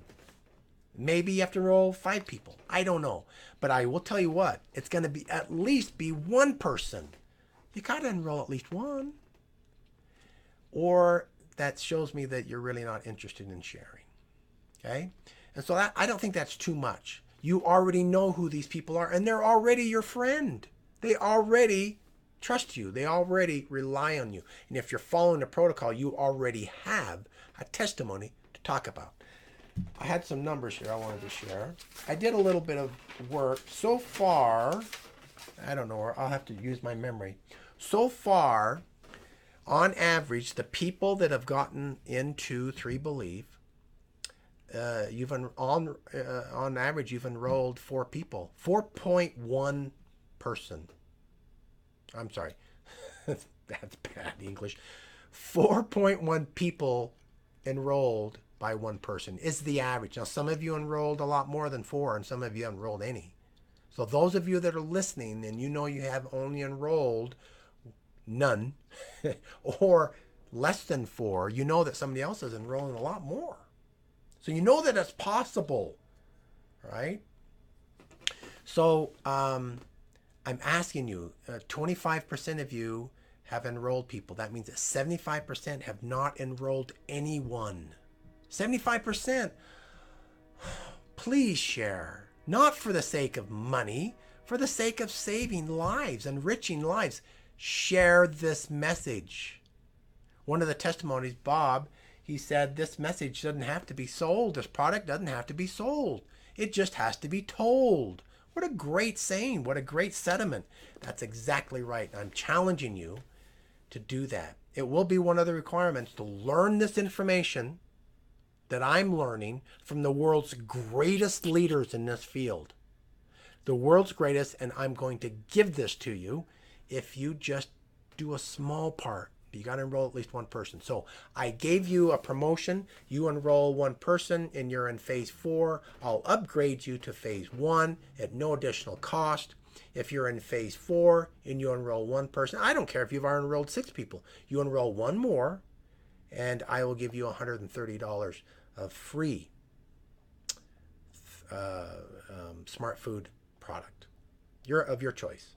A: Maybe you have to enroll 5 people. I don't know. But I will tell you what, it's going to be at least be one person. You got to enroll at least one. Or that shows me that you're really not interested in sharing. Okay? And so I don't think that's too much. You already know who these people are, and they're already your friend. They already trust you. They already rely on you. And if you're following the protocol, you already have a testimony to talk about. I had some numbers here I wanted to share. I did a little bit of work. So far, I don't know, I'll have to use my memory. So far, on average, the people that have gotten into 3believe, on average, you've enrolled 4 people. 4.1 person. I'm sorry. That's bad English. 4.1 people enrolled by one person is the average. Now, some of you enrolled a lot more than 4, and some of you enrolled any. So those of you that are listening and you know you have only enrolled none or less than 4, you know that somebody else is enrolling a lot more. So you know that it's possible, right? So I'm asking you, 25% of you have enrolled people. That means that 75% have not enrolled anyone. 75%. Please share. Not for the sake of money, for the sake of saving lives, enriching lives. Share this message. One of the testimonies, Bob, he said this message doesn't have to be sold. This product doesn't have to be sold. It just has to be told. What a great saying. What a great sentiment. That's exactly right. I'm challenging you to do that. It will be one of the requirements to learn this information that I'm learning from the world's greatest leaders in this field. The world's greatest, and I'm going to give this to you if you just do a small part. You got to enroll at least one person. So I gave you a promotion. You enroll one person and you're in phase 4. I'll upgrade you to phase 1 at no additional cost. If you're in phase 4 and you enroll one person, I don't care if you've already enrolled 6 people. You enroll one more and I will give you $130 of free smart food product of your choice.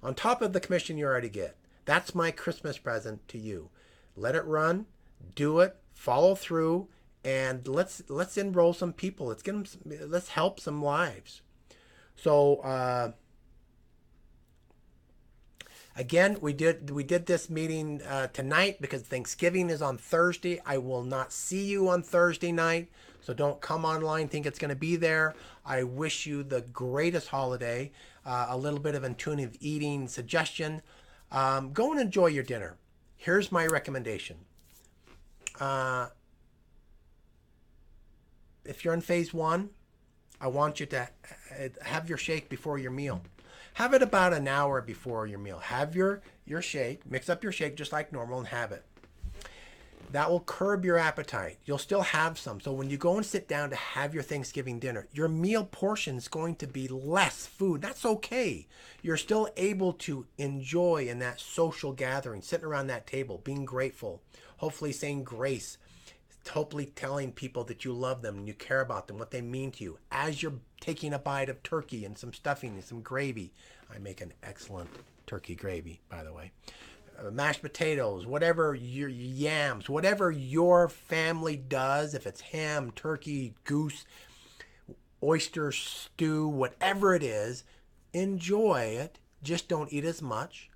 A: On top of the commission you already get. That's my Christmas present to you. Let it run, do it, follow through, and let's enroll some people. Let's get them. Let's help some lives. So again, we did this meeting tonight because Thanksgiving is on Thursday. I will not see you on Thursday night, so don't come online think it's going to be there. I wish you the greatest holiday. A little bit of intuitive eating suggestion. Go and enjoy your dinner. Here's my recommendation. If you're in phase 1, I want you to have your shake before your meal. Have it about an hour before your meal. Have your shake, mix up your shake just like normal and have it. That will curb your appetite. You'll still have some. So when you go and sit down to have your Thanksgiving dinner, your meal portion is going to be less food. That's okay. You're still able to enjoy in that social gathering, sitting around that table, being grateful, hopefully saying grace, hopefully telling people that you love them and you care about them, what they mean to you, as you're taking a bite of turkey and some stuffing and some gravy. I make an excellent turkey gravy, by the way. Mashed potatoes, whatever your yams, whatever your family does, if it's ham, turkey, goose, oyster stew, whatever it is, enjoy it. Just don't eat as much.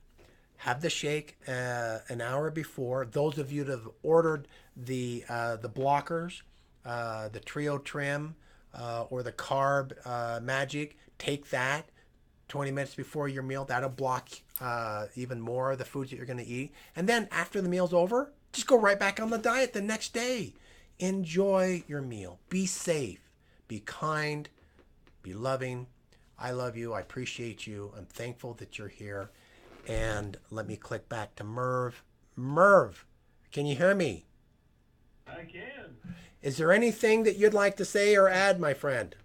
A: Have the shake an hour before. Those of you that have ordered the blockers, the Trio Trim, or the Carb Magic, take that 20 minutes before your meal. That'll block even more of the foods that you're going to eat. And then after the meal's over, just go right back on the diet the next day. Enjoy your meal. Be safe. Be kind. Be loving. I love you. I appreciate you. I'm thankful that you're here. And let me click back to Merv. Merv, can you hear me?
B: I can.
A: Is there anything that you'd like to say or add, my friend?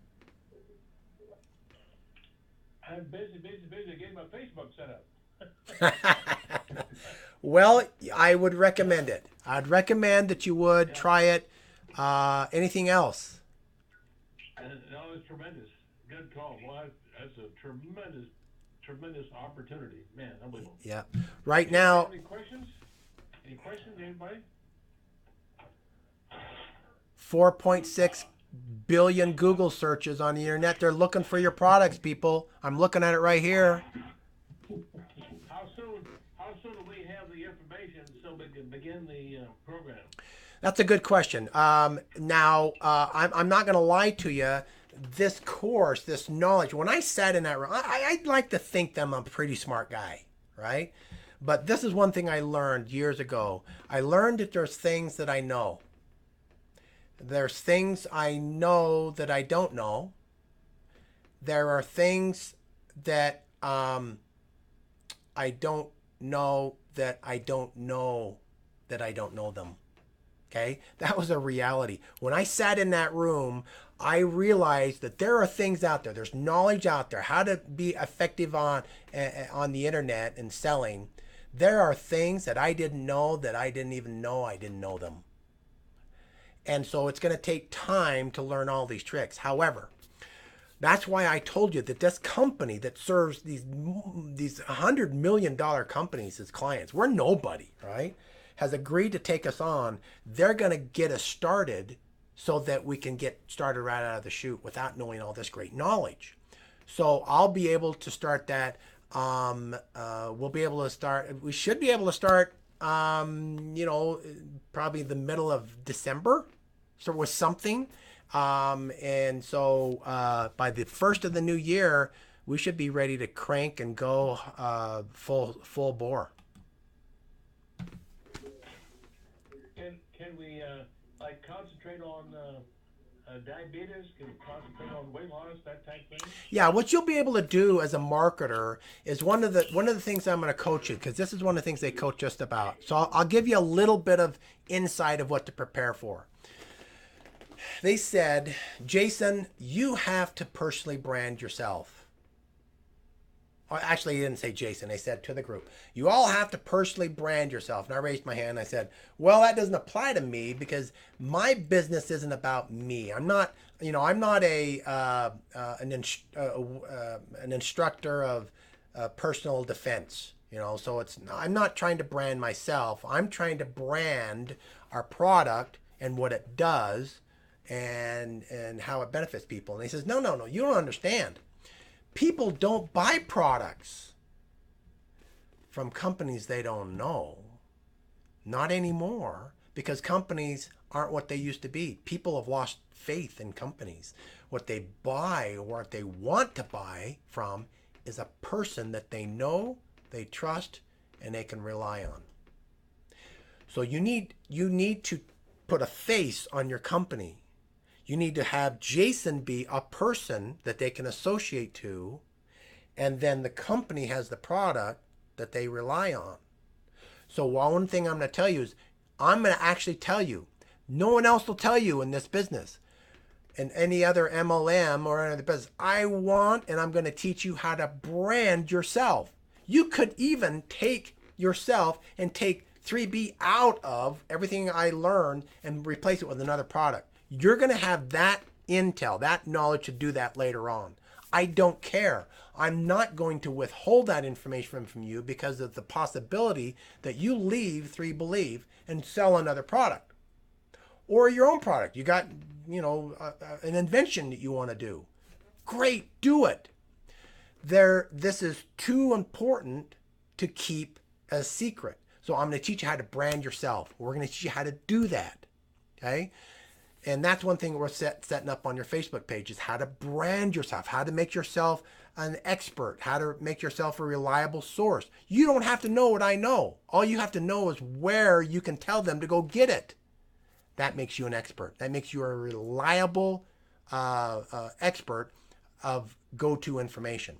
B: I'm busy getting my Facebook set up.
A: Well, I would recommend it. I'd recommend that you would try it. Anything else?
B: No, it's tremendous. Good call. Well, that's a tremendous opportunity. Man, unbelievable.
A: Yeah. Right now.
B: Any questions? Any questions, anybody?
A: 4.6 billion Google searches on the internet. They're looking for your products, people. I'm looking at it right here.
B: How soon do we have the information so we can begin the program?
A: That's a good question. Now, I'm not going to lie to you. This course, this knowledge, when I sat in that room, I'd like to think that I'm a pretty smart guy, right? But this is one thing I learned years ago. I learned that there's things that I know. There's things I know that I don't know. There are things that I don't know that I don't know that I don't know them. Okay? That was a reality. When I sat in that room, I realized that there are things out there. There's knowledge out there, how to be effective on the internet and selling. There are things that I didn't know that I didn't even know I didn't know them. And so it's going to take time to learn all these tricks. However, that's why I told you that this company that serves these $100 million companies as clients, we're nobody, right? Has agreed to take us on. They're going to get us started so that we can get started right out of the chute without knowing all this great knowledge. So I'll be able to start that. We'll be able to start. We should be able to start, probably the middle of December. So with something. And so by the first of the new year, we should be ready to crank and go full bore.
B: Can we concentrate on diabetes? Can we concentrate on weight loss, that type of thing?
A: Yeah, what you'll be able to do as a marketer is one of the things I'm going to coach you, because this is one of the things they coach just about. So I'll give you a little bit of insight of what to prepare for. They said, Jason, you have to personally brand yourself. Actually, he didn't say Jason. They said to the group, you all have to personally brand yourself. And I raised my hand and I said, well, that doesn't apply to me because my business isn't about me. I'm not an instructor of personal defense. So I'm not trying to brand myself. I'm trying to brand our product and what it does and how it benefits people. And he says, no, no, no, you don't understand. People don't buy products from companies they don't know. Not anymore, because companies aren't what they used to be. People have lost faith in companies. What they buy or what they want to buy from is a person that they know, they trust, and they can rely on. So you need to put a face on your company. You need to have Jason be a person that they can associate to, and then the company has the product that they rely on. So one thing I'm going to tell you is I'm going to actually tell you. No one else will tell you in this business and any other MLM or any other business. I want and I'm going to teach you how to brand yourself. You could even take yourself and take 3B out of everything I learned and replace it with another product. You're going to have that intel, that knowledge to do that later on. I don't care. I'm not going to withhold that information from you because of the possibility that you leave 3believe and sell another product or your own product. You got, an invention that you want to do. Great, do it. This is too important to keep a secret. So I'm going to teach you how to brand yourself. We're going to teach you how to do that. Okay? And that's one thing we're setting up on your Facebook page is how to brand yourself, how to make yourself an expert, how to make yourself a reliable source. You don't have to know what I know. All you have to know is where you can tell them to go get it. That makes you an expert. That makes you a reliable expert of go-to information.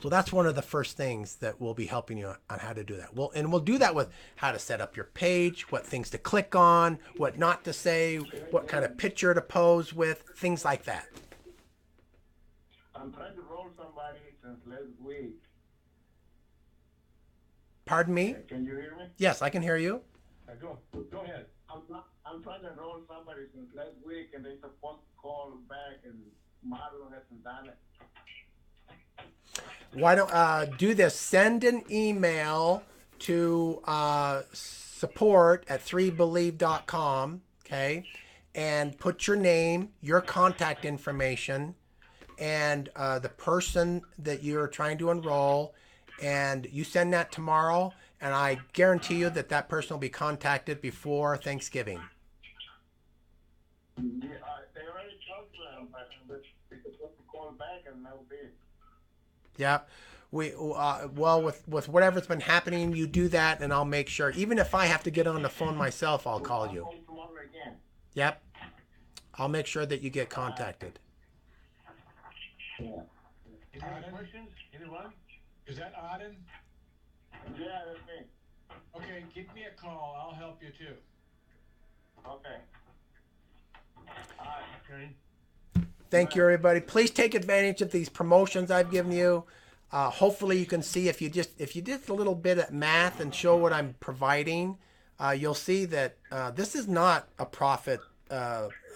A: So that's one of the first things that we'll be helping you on how to do that. We'll do that with how to set up your page, what things to click on, what not to say, what kind of picture to pose with, things like that.
C: I'm trying to roll somebody since last week.
A: Pardon me?
C: Can you hear me?
A: Yes, I can hear you.
B: Go ahead.
C: I'm trying to roll somebody since last week, and they're supposed to call back, and Marlon hasn't done it.
A: Why don't do this? Send an email to support at 3believe.com, okay? And put your name, your contact information, and the person that you're trying to enroll, and you send that tomorrow, and I guarantee you that that person will be contacted before Thanksgiving.
C: Yeah, they already talked to them, but they're supposed to call back, and that'll be it.
A: Yeah, with whatever's been happening, you do that, and I'll make sure. Even if I have to get on the phone myself, I'll call you. Yep, I'll make sure that you get contacted.
B: Any other questions? Anyone?
D: Is that Auden?
C: Yeah, that's me.
D: Okay, give me a call. I'll help you too.
C: Okay.
B: Okay.
A: Thank you, everybody. Please take advantage of these promotions I've given you. Hopefully, you can see if you did a little bit of math and show what I'm providing, you'll see that this is not a profit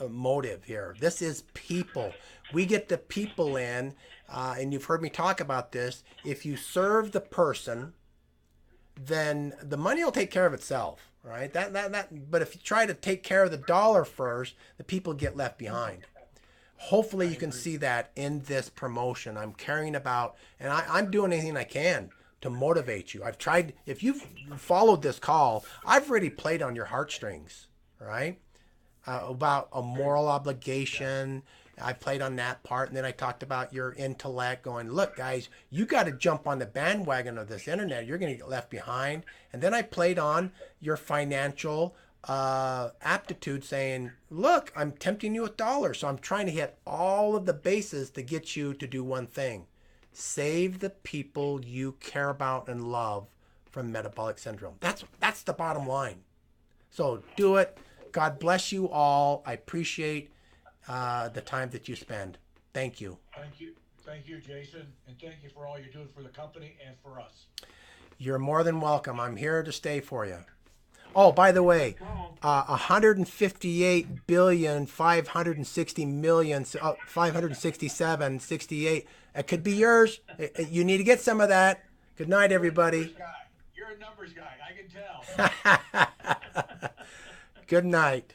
A: motive here. This is people. We get the people in, and you've heard me talk about this. If you serve the person, then the money will take care of itself, right? But if you try to take care of the dollar first, the people get left behind. Hopefully you can see that in this promotion. I'm caring about, and I'm doing anything I can to motivate you. I've tried, if you've followed this call, I've already played on your heartstrings, right? About a moral obligation. I played on that part, and then I talked about your intellect going, look, guys, you got to jump on the bandwagon of this internet. You're going to get left behind. And then I played on your financial aptitude, saying, look, I'm tempting you with dollars. So I'm trying to hit all of the bases to get you to do one thing. Save the people you care about and love from metabolic syndrome. That's the bottom line. So do it. God bless you all. I appreciate the time that you spend. Thank you.
D: Thank you, Jason, and thank you for all you're doing for the company and for us.
A: You're more than welcome. I'm here to stay for you. Oh, by the way, 158 billion, 560 million, 567, 68. It could be yours. You need to get some of that. Good night, everybody.
D: You're a numbers guy. I can tell.
A: Good night.